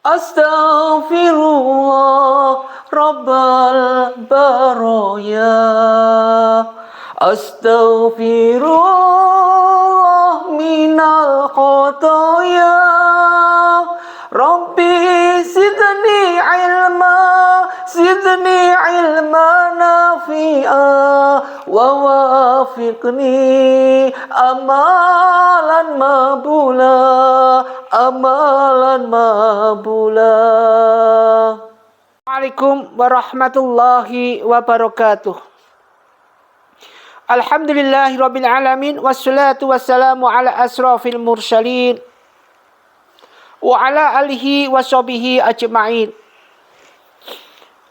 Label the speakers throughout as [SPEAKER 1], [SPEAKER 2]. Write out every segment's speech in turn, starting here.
[SPEAKER 1] Astaghfirullah Rabbal baraya. Astaghfirullah minal khotoya. Rabbi zidni ilma nafi'a wa wafiqni amalan mabula. Assalamualaikum warahmatullahi wabarakatuh. Alhamdulillahirabbil alamin wassalatu wassalamu ala asrafil mursalin wa ala alihi washabihi ajma'in.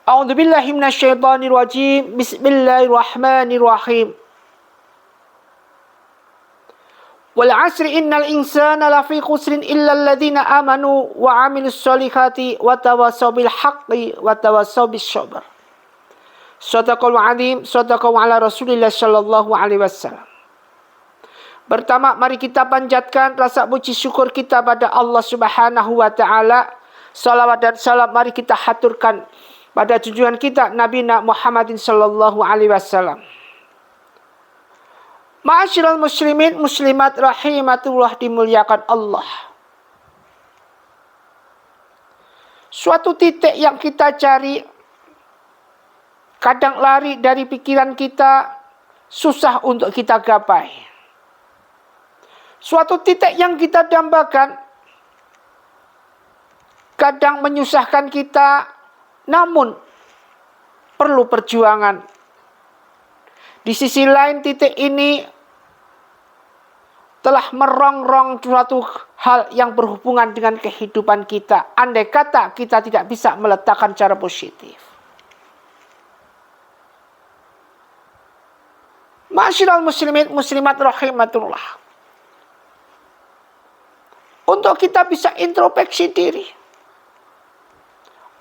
[SPEAKER 1] A'udzubillahi minasyaitonir rajim. Bismillahirrahmanirrahim. Wal 'asri innal insana lafi khusrin illa alladzina amanu wa 'amilus solihati wa tawassaw bil haqqi wa tawassaw bis sabr. Shadaqal azim, shadaqa ala Rasulillah sallallahu alaihi wasallam. Pertama, mari kita panjatkan rasa puji syukur kita pada Allah Subhanahu wa taala. Salawat dan salam mari kita haturkan pada junjungan kita Nabi Muhammadin sallallahu alaihi wasallam. Ma'asyiral muslimin muslimat rahimatullah, dimuliakan Allah. Suatu titik yang kita cari kadang lari dari pikiran kita, susah untuk kita gapai. Suatu titik yang kita dambakan kadang menyusahkan kita, namun perlu perjuangan. Di sisi lain titik ini telah merongrong suatu hal yang berhubungan dengan kehidupan kita. Andai kata kita tidak bisa meletakkan cara positif. Ma'asyiral muslimin muslimat rahimatullah. Untuk kita bisa introspeksi diri.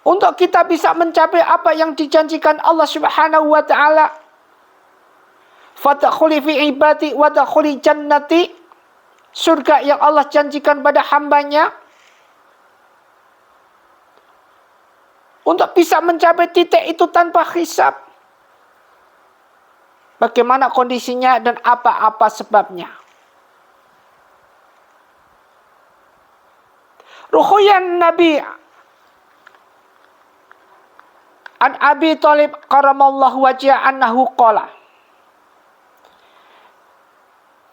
[SPEAKER 1] Untuk kita bisa mencapai apa yang dijanjikan Allah Subhanahu wa taala. Fadkhuli fi ibadi wa dkhuli jannati. Surga yang Allah janjikan pada hambanya. Untuk bisa mencapai titik itu tanpa hisab. Bagaimana kondisinya dan apa-apa sebabnya. Ruhuyan Nabi an Abi Thalib karamallahu wajhah annahu qala.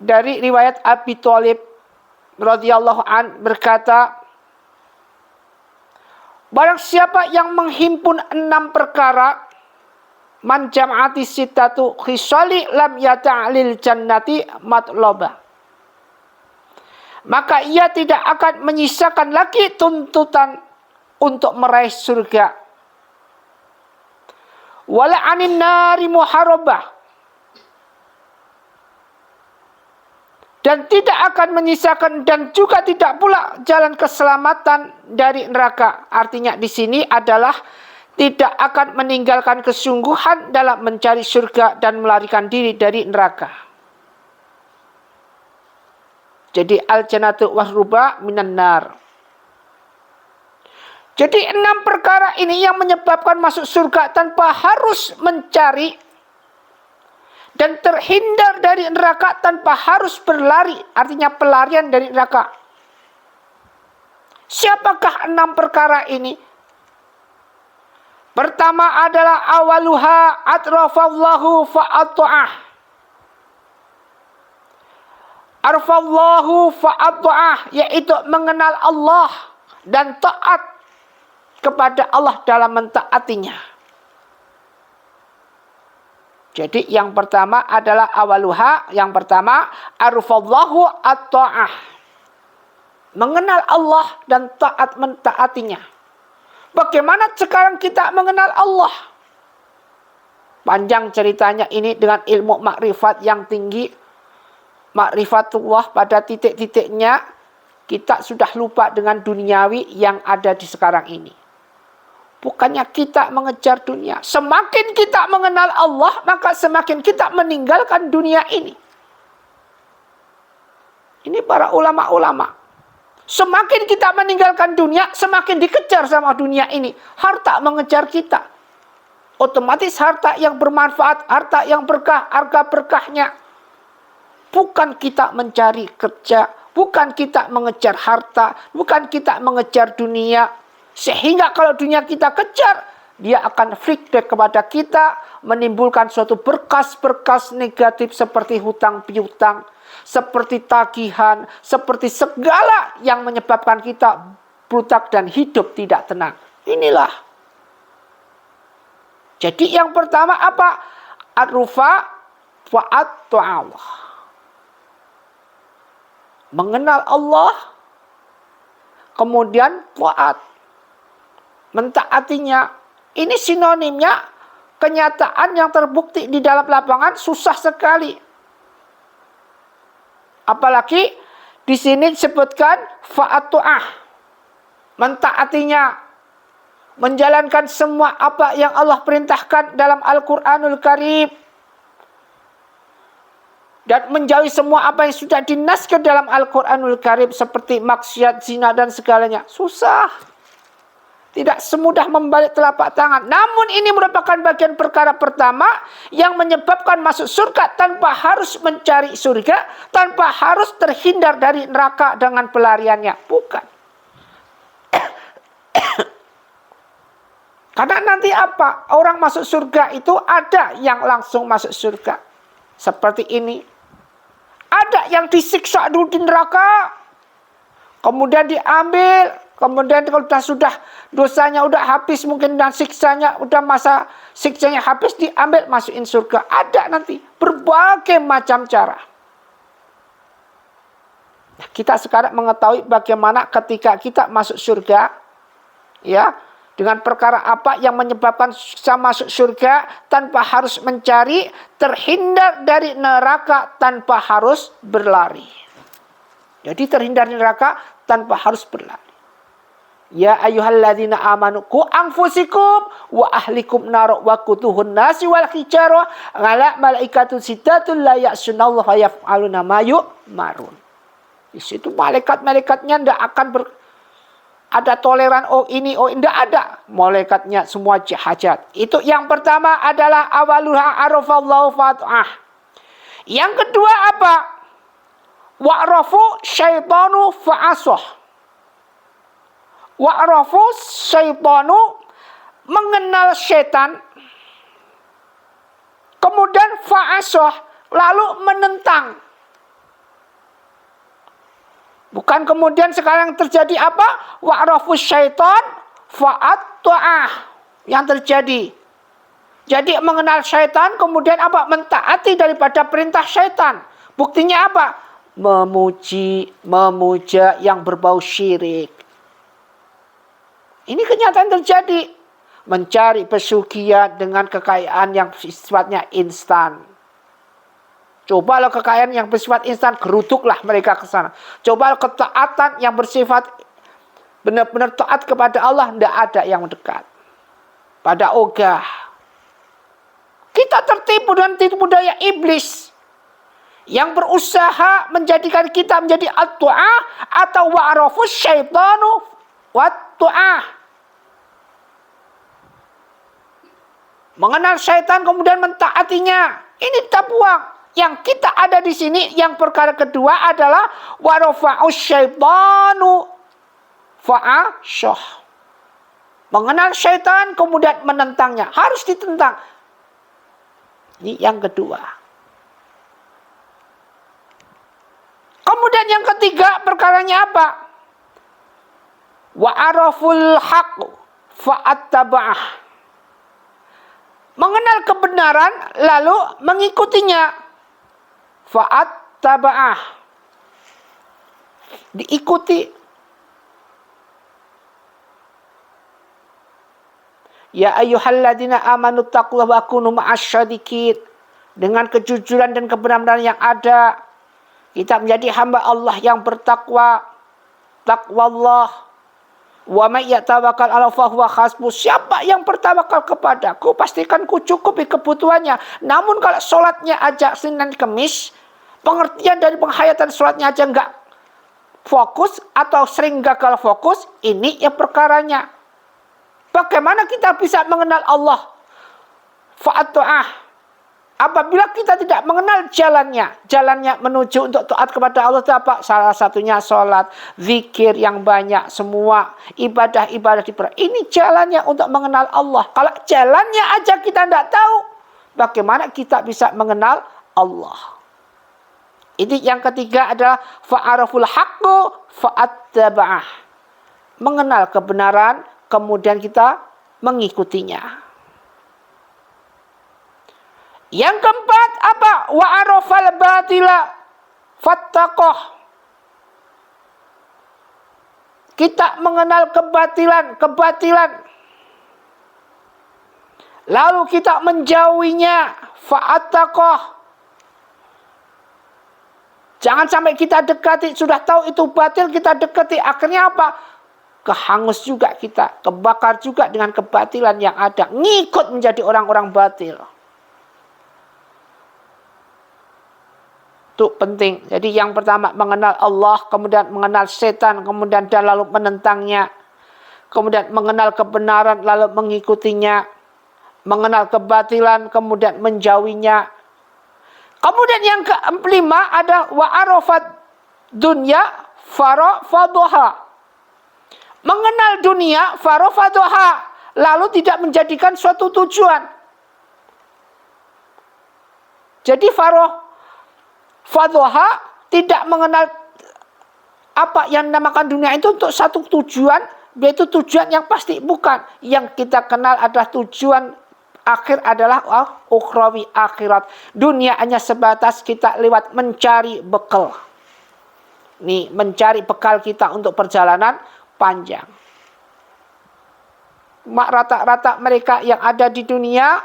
[SPEAKER 1] Dari riwayat Abi Thalib radhiyallahu an berkata, barang siapa yang menghimpun 6 perkara, man jam'ati sittatu khisali lam yata'lil jannati matlaba, maka ia tidak akan menyisakan lagi tuntutan untuk meraih surga. Wala anin nari muharabah, dan tidak akan menyisakan dan juga tidak pula jalan keselamatan dari neraka. Artinya di sini adalah tidak akan meninggalkan kesungguhan dalam mencari surga dan melarikan diri dari neraka. Jadi al-jannatu wahruba minan nar. Jadi 6 perkara ini yang menyebabkan masuk surga tanpa harus mencari, dan terhindar dari neraka tanpa harus berlari. Artinya pelarian dari neraka. Siapakah 6 perkara ini? Pertama adalah awaluha atrafallahu fa'ata'ah. Arfallahu fa'ata'ah, yaitu mengenal Allah dan taat kepada Allah dalam mentaatinya. Jadi yang pertama adalah awaluha, yang pertama arfallahu at-ta'ah, mengenal Allah dan taat mentaatinya. Bagaimana sekarang kita mengenal Allah? Panjang ceritanya ini dengan ilmu makrifat yang tinggi. Makrifatullah pada titik-titiknya kita sudah lupa dengan duniawi yang ada di sekarang ini. Bukannya kita mengejar dunia. Semakin kita mengenal Allah, maka semakin kita meninggalkan dunia ini. Ini para ulama-ulama Semakin kita meninggalkan dunia, semakin dikejar sama dunia ini. Harta mengejar kita. Otomatis harta yang bermanfaat, harta yang berkah, harga berkahnya. Bukan kita mencari kerja, bukan kita mengejar harta, bukan kita mengejar dunia. Sehingga kalau dunia kita kejar, dia akan feedback kepada kita, menimbulkan suatu berkas-berkas negatif seperti hutang piutang, seperti tagihan, seperti segala yang menyebabkan kita butak dan hidup tidak tenang. Inilah. Jadi yang pertama apa? Ar-rufa wa'at Allah. Mengenal Allah, kemudian taat, mentaatinya. Ini sinonimnya kenyataan yang terbukti di dalam lapangan susah sekali. Apalagi di sini disebutkan fa'atu'ah, mentaatinya, menjalankan semua apa yang Allah perintahkan dalam Al-Quranul Karim, dan menjauhi semua apa yang sudah dinaskan dalam Al-Quranul Karim seperti maksiat, zina dan segalanya. Susah. Tidak semudah membalik telapak tangan. Namun ini merupakan bagian perkara pertama yang menyebabkan masuk surga tanpa harus mencari surga, tanpa harus terhindar dari neraka dengan pelariannya. Bukan. Karena nanti apa? Orang masuk surga itu ada yang langsung masuk surga. Seperti ini. Ada yang disiksa dulu di neraka. Kemudian diambil. Kemudian kalau sudah dosanya udah habis mungkin dan siksanya udah masa siksanya habis, diambil masukin surga. Ada nanti berbagai macam cara. Nah, kita sekarang mengetahui bagaimana ketika kita masuk surga, ya, dengan perkara apa yang menyebabkan kita masuk surga tanpa harus mencari, terhindar dari neraka tanpa harus berlari. Jadi terhindar dari neraka tanpa harus berlari. Ya ayyuhalladzina amanu qu anfusikum wa ahlikum nar wa qutuhun nasi wal hijarah ala malaikatu sittatul la ya'sunallaha yaf'aluna ma yu'marun. Di situ malaikat-malaikatnya tidak akan ada toleran, oh ini, oh tidak ada. Malaikatnya semua hajat. Itu yang pertama adalah awaluha arafallahu fat'ah. Yang kedua apa? Wa'rafu syaitanu fa'asah. Wa'rafu syaitanu, mengenal setan, kemudian fa'asah, lalu menentang. Bukan kemudian sekarang terjadi apa? Wa'rafu syaitan fa'at-ta'ah. Yang terjadi. Jadi mengenal syaitan, kemudian apa? Mentaati daripada perintah syaitan. Buktinya apa? Memuji, memuja yang berbau syirik. Ini kenyataan terjadi. Mencari pesugihan dengan kekayaan yang sifatnya instan. Cobalah kekayaan yang bersifat instan, gerutuklah mereka ke sana. Coba ketaatan yang bersifat benar-benar taat kepada Allah, tidak ada yang mendekat. Pada ogah. Kita tertipu dengan tipu daya iblis yang berusaha menjadikan kita menjadi at-tu'ah atau wa'rafus syaitanu wat-tu'ah. Mengenal syaitan kemudian mentaatinya. Ini kita buang. Yang kita ada di sini, yang perkara kedua adalah warafa'us syaitanu fa'asyah. Mengenal syaitan kemudian menentangnya. Harus ditentang. Ini yang kedua. Kemudian yang ketiga perkaranya apa? Wa'araful haqq fa'attaba'ah. Mengenal kebenaran lalu mengikutinya. Fa'attaba'ah. Diikuti. Ya ayyuhalladzina amanu taqullaha wa kunu ma'asyadiqin. Dengan kejujuran dan kebenaran yang ada, kita menjadi hamba Allah yang bertakwa. Taqwallah. Wa may yatawakkal 'ala fahuwa hasbuh. Siapa yang bertawakal kepadaku, pastikan ku cukupi kebutuhannya. Namun kalau sholatnya aja Senin Kemis, pengertian dari penghayatan sholatnya aja enggak fokus atau sering gagal fokus, ini ya perkaranya. Bagaimana kita bisa mengenal Allah? Fa'atu'ah. Apabila kita tidak mengenal jalannya menuju untuk taat kepada Allah itu apa? Salah satunya sholat, zikir yang banyak, semua ibadah-ibadah ini jalannya untuk mengenal Allah. Kalau jalannya aja kita tidak tahu, bagaimana kita bisa mengenal Allah? Ini yang ketiga adalah fa'araful haqqu fa'attaba'ah. Mengenal kebenaran, kemudian kita mengikutinya. Yang keempat apa? Wa arafal batila fattaqah. Kita mengenal kebatilan. Lalu kita menjauhinya, fa'attaqah. Jangan sampai kita dekati, sudah tahu itu batil kita dekati, akhirnya apa? Kehangus juga kita, kebakar juga dengan kebatilan yang ada, ngikut menjadi orang-orang batil. Itu penting. Jadi yang pertama mengenal Allah, kemudian mengenal setan, kemudian dan lalu menentangnya. Kemudian mengenal kebenaran lalu mengikutinya. Mengenal kebatilan kemudian menjauhinya. Kemudian yang kelima ada wa arafat dunya fadoha. Mengenal dunia fadoha lalu tidak menjadikan suatu tujuan. Jadi Fadoha tidak mengenal apa yang dinamakan dunia itu untuk satu tujuan, yaitu tujuan yang pasti bukan. Yang kita kenal adalah tujuan akhir adalah ukhrawi, akhirat. Dunia hanya sebatas kita lewat mencari bekal. Nih, mencari bekal kita untuk perjalanan panjang. Rata-rata mereka yang ada di dunia,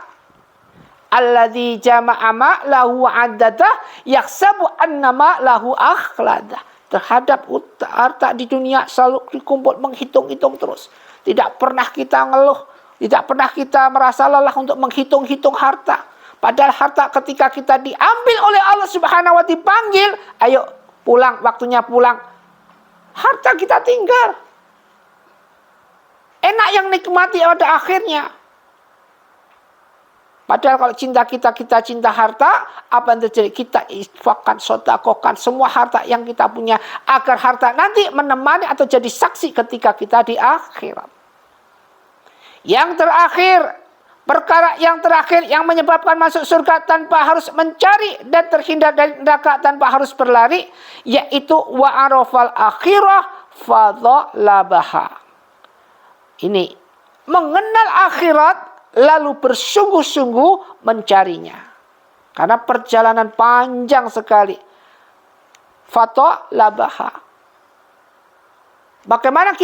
[SPEAKER 1] alladzi jama'a lahu 'addadah yahsabu annama lahu akhladah. Terhadap harta di dunia selalu dikumpul, menghitung-hitung terus. Tidak pernah kita ngeluh, tidak pernah kita merasa lelah untuk menghitung-hitung harta. Padahal harta ketika kita diambil oleh Allah Subhanahu wa ta'ala, dipanggil, ayo pulang, waktunya pulang. Harta kita tinggal. Enak yang nikmati pada akhirnya. Padahal kalau cinta kita cinta harta, apa yang terjadi? Kita infakkan, sedekahkan semua harta yang kita punya, agar harta nanti menemani atau jadi saksi ketika kita di akhirat. Yang terakhir, perkara yang terakhir yang menyebabkan masuk surga tanpa harus mencari dan terhindar dari neraka tanpa harus berlari, yaitu wa arafal akhirah fadhalabaha. Ini mengenal akhirat lalu bersungguh-sungguh mencarinya. Karena perjalanan panjang sekali. Fadhalabaha. Bagaimana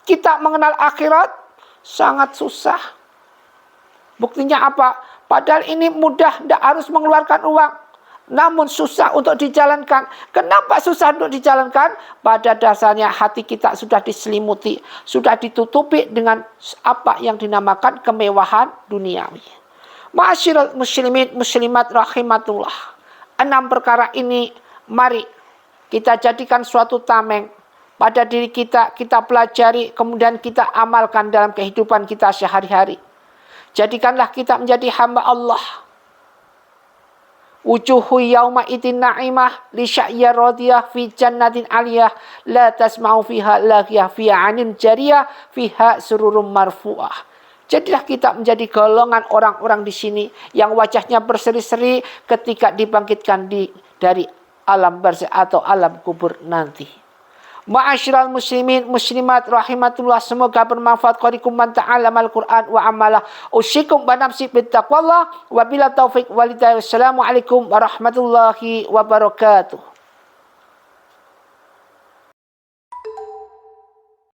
[SPEAKER 1] kita mengenal akhirat? Sangat susah. Buktinya apa? Padahal ini mudah, tidak harus mengeluarkan uang. Namun susah untuk dijalankan. Kenapa susah untuk dijalankan? Pada dasarnya hati kita sudah diselimuti, sudah ditutupi dengan apa yang dinamakan kemewahan duniawi. Ma'asyiral muslimin muslimat rahimatullah. 6 perkara ini mari kita jadikan suatu tameng pada diri kita, kita pelajari, kemudian kita amalkan dalam kehidupan kita sehari-hari. Jadikanlah kita menjadi hamba Allah. Wujuhu yauma itin na'imah li sya'ya radiyah fi jannatin aliyah la tasma'u fiha laghiyah fiha 'anin jariyah fiha sururum marfu'ah. Jadilah kita menjadi golongan orang-orang di sini yang wajahnya berseri-seri ketika dibangkitkan dari alam barzakh atau alam kubur nanti. Ma'asyiral muslimin muslimat rahimatullah, semoga bermanfaat qarikum man ta'allamal Qur'an wa amalah. Usikum wa nafsi bittaqwallah wa bila taufik walidayah. Wassalamualaikum warahmatullahi wabarakatuh.